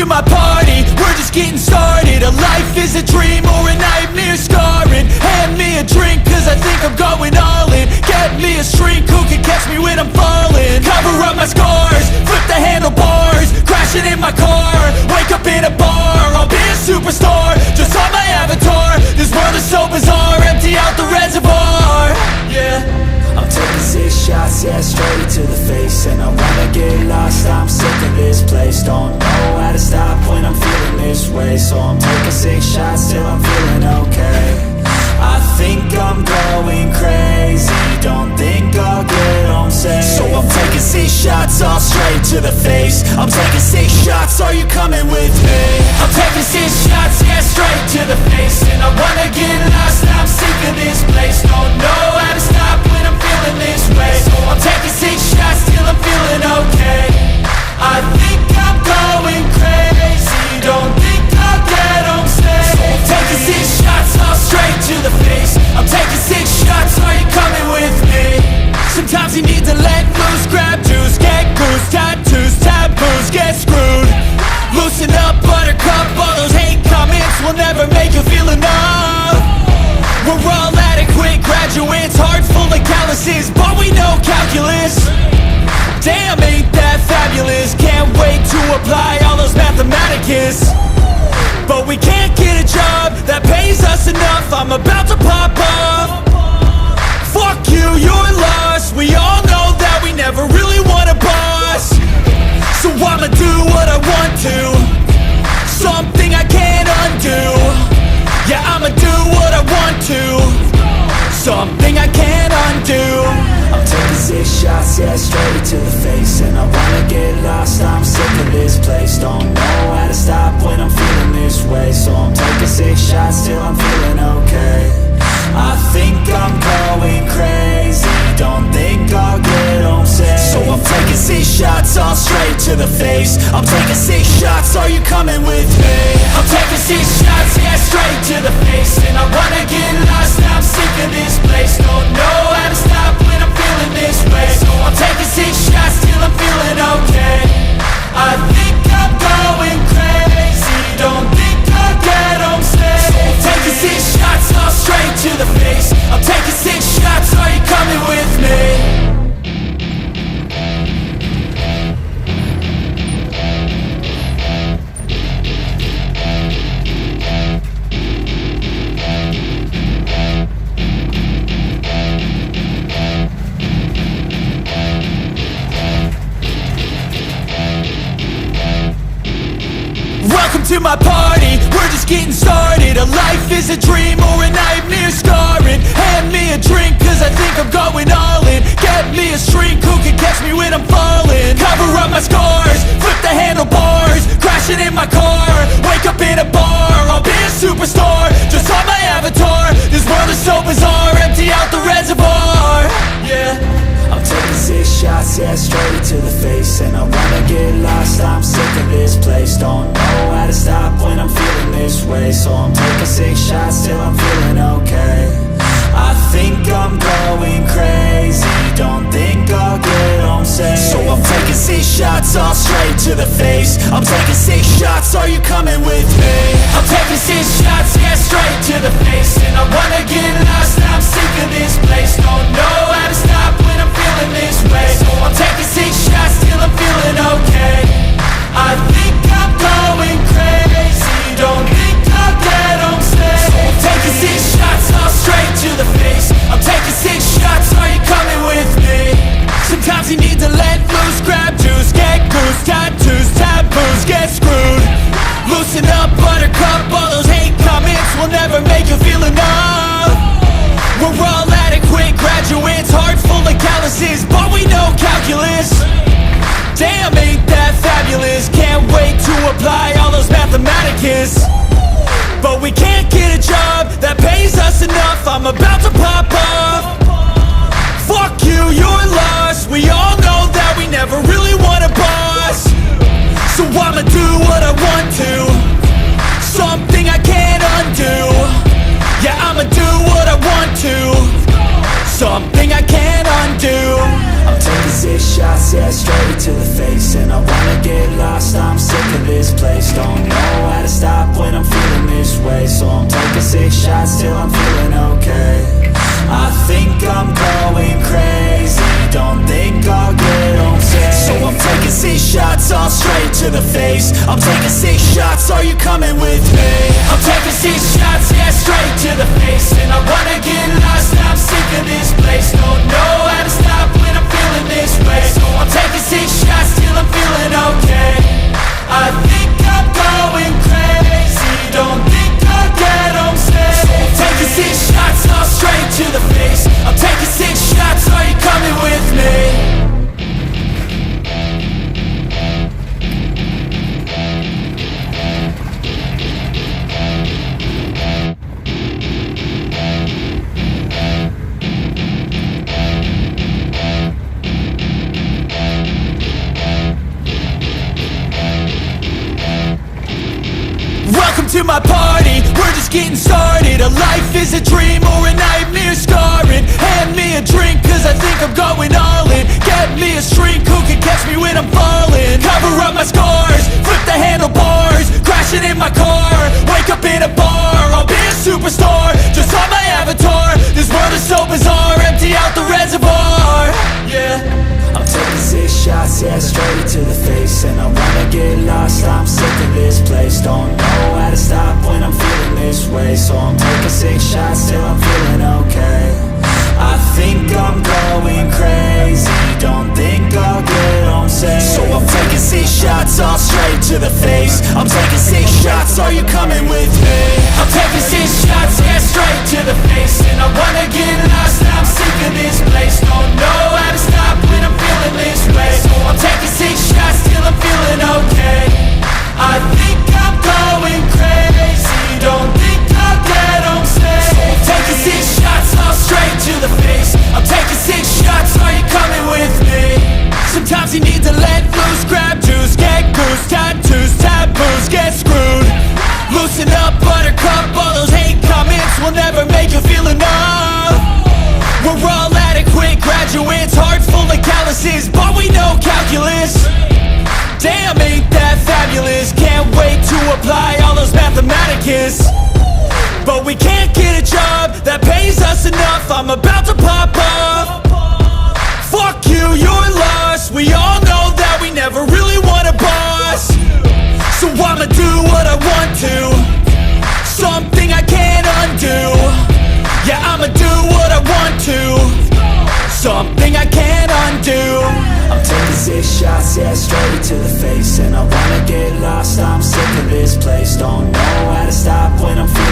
my party, we're just getting started. A life is a dream or a nightmare scarring. Hand me a drink cause I think I'm going all in. Get me a shrink who can catch me when I'm falling. Cover up my scars, flip the handlebars, crashing in my car, wake up in a bar. I'll be a superstar, just on my avatar. This world is so bizarre, empty out the reservoir. Yeah, I'm taking 6 shots, yeah, straight to the face. And I wanna get lost, I'm sick of this place. Don't know how to stop when I'm feeling this way. So I'm taking 6 shots till I'm feeling okay. I think I'm going crazy, don't think I'll get home safe. So I'm taking 6 shots, all straight to the face. I'm taking 6 shots, are you coming with me? I'm taking 6 shots, yeah, straight to the face. And I wanna get lost, I'm sick of this place. Don't know how to stop when I'm feeling this way. So I'm taking 6 shots till I'm feeling okay. I think I'm going crazy, don't think I'll get home safe. So I'm taking 6 shots, all straight to the face. I'm taking 6 shots, are you coming with me? Sometimes you need to let loose, grab juice, get goose, tattoos, taboos, get screwed. Loosen up, buttercup, all those hate comments will never make you feel enough. We're all adequate graduates, hearts full of calluses, but we know calculus. Damn, ain't that fabulous? Can't wait to apply all those mathematicus. But we can't get a job that pays us enough. I'm about to pop off. Fuck you, you're lost. We all know that we never really want a boss. So I'ma do what I want to, something I can't undo. Yeah, I'ma do what I want to, something I can't undo. I'm taking 6 shots, yeah, straight to the face. And I wanna get lost, I'm sick of this place. Don't know how to stop when I'm feeling this way. So I'm taking 6 shots till I'm feeling okay. I think I'm going crazy, don't think I'll get home safe. So I'm taking 6 shots, all straight to the face. I'm taking 6 shots, are you coming with me? I'm taking 6 shots, yeah, straight to the face. And I wanna get lost, I'm sick of this place. Don't know how to stop when I'm feeling this way. So I'm taking 6 shots till I'm feeling okay. I think I'm going crazy, don't think I'll get home safe. So I'm taking 6 shots, all straight to the face. I'm taking 6 shots, are you coming with me? Welcome to my party, we're just getting started. A life is a dream or a nightmare scarring. Hand me a drink cause I think I'm going all in. Get me a shrink who can catch me when I'm falling. Cover up my scars, flip the handlebars, crashing in my car, wake up in a bar. I'll be a superstar, just on my avatar. This world is so bizarre, empty out the reservoir. Yeah, I'm taking 6 shots, yeah, straight to the face. And I wanna get lost, I'm sick of this place. Don't know how to stop when I'm feeling this way. So I'm taking 6 shots till I'm feeling okay. I think I'm going crazy, don't think I'll get home safe. So I'm taking 6 shots, all straight to the face. I'm taking 6 shots, are you coming with me? I'm taking 6 shots, yeah, straight to the face. And I wanna get lost, I'm sick of this place. Don't know how to stop when I'm feeling this way. So I'm taking 6 shots till I'm feeling okay. I think I'm going crazy, don't think I'll get home safe. So I'm taking 6 shots, all straight to the face. I'm taking 6 shots, are you coming with me? Sometimes you need to let loose, grab juice, get goose, tattoos, taboos, get screwed. Loosen up, buttercup, all those hate comments will never make you feel enough. We're all adequate graduates, hearts full of calluses, but we know calculus. Damn, ain't that fabulous? Can't wait to apply all those mathematicus. But we can't get a job that pays us enough. I'm about to pop off. Fuck you, you're lost. We all know that we never really want a boss. So I'ma do what I want to, something I can't undo. Yeah, I'ma do what I want to, something I can't undo. I'm taking 6 shots, yeah, straight to the face. And I wanna get lost, I'm sick of this place. Don't know how to stop when I'm feeling this way, so I'm taking 6 shots till I'm feeling okay. I think I'm going crazy, don't think I'll get home safe. So I'm taking 6 shots all straight to the face. I'm taking 6 shots, are you coming with me? I'm taking 6 shots, yeah, straight to the face. And I wanna get lost, I'm sick of this place. Don't know how to stop when I'm feeling this way. So I'm taking 6 shots till I'm feeling okay. I think I'm going crazy, don't think I'll get home safe. So I'm taking 6 shots, all straight to the face. I'm taking 6 shots, are you coming with me? Welcome to my party, we're just getting started. A life is a dream or a nightmare scarring. Hand me a drink cause I think I'm going all in. Get me a shrink who can catch me when I'm falling. Cover up my scars, flip the handlebars, crashing in my car, wake up in a bar. I'll be a superstar, just on my avatar. This world is so bizarre, empty out the reservoir. Yeah, I'm taking 6 shots, yeah, straight to the face. And I wanna get lost, I'm sick of this place. Don't know how to stop when I'm feeling this way, so I'm taking 6 shots till I'm feeling okay. I think I'm going crazy, don't think I'll get home safe. So I'm taking 6 shots, all straight to the face. I'm taking 6 shots, are you coming with me? I'm taking 6 shots, yeah, straight to the face. And I wanna get lost, I'm sick of this place. Don't know how to stop when I'm feeling this way. So I'm taking 6 shots till I'm feeling okay. I think I'm going crazy, don't think I'll get home safe. So I'm taking 6 shots, all straight to the face. I'm taking 6 shots, are you coming with me? Sometimes you need to let loose, grab juice, get goose, tattoos, taboos, get screwed. Loosen up, buttercup, all those hate comments will never make you feel enough. We're all adequate graduates, hearts full of calluses, but we know calculus. Damn, ain't that fabulous? Can't wait to apply all those mathematicus. But we can't get a job that pays us enough. I'm about to pop off. Fuck you, you're lost. We all know that we never really want a boss. So I'ma do what I want to, something I can't undo. Yeah, I'ma do what I want to, something I can't undo. I'm taking 6 shots, yeah, straight to the face. And I wanna get lost, I'm sick of this place. Don't know how to stop when I'm feeling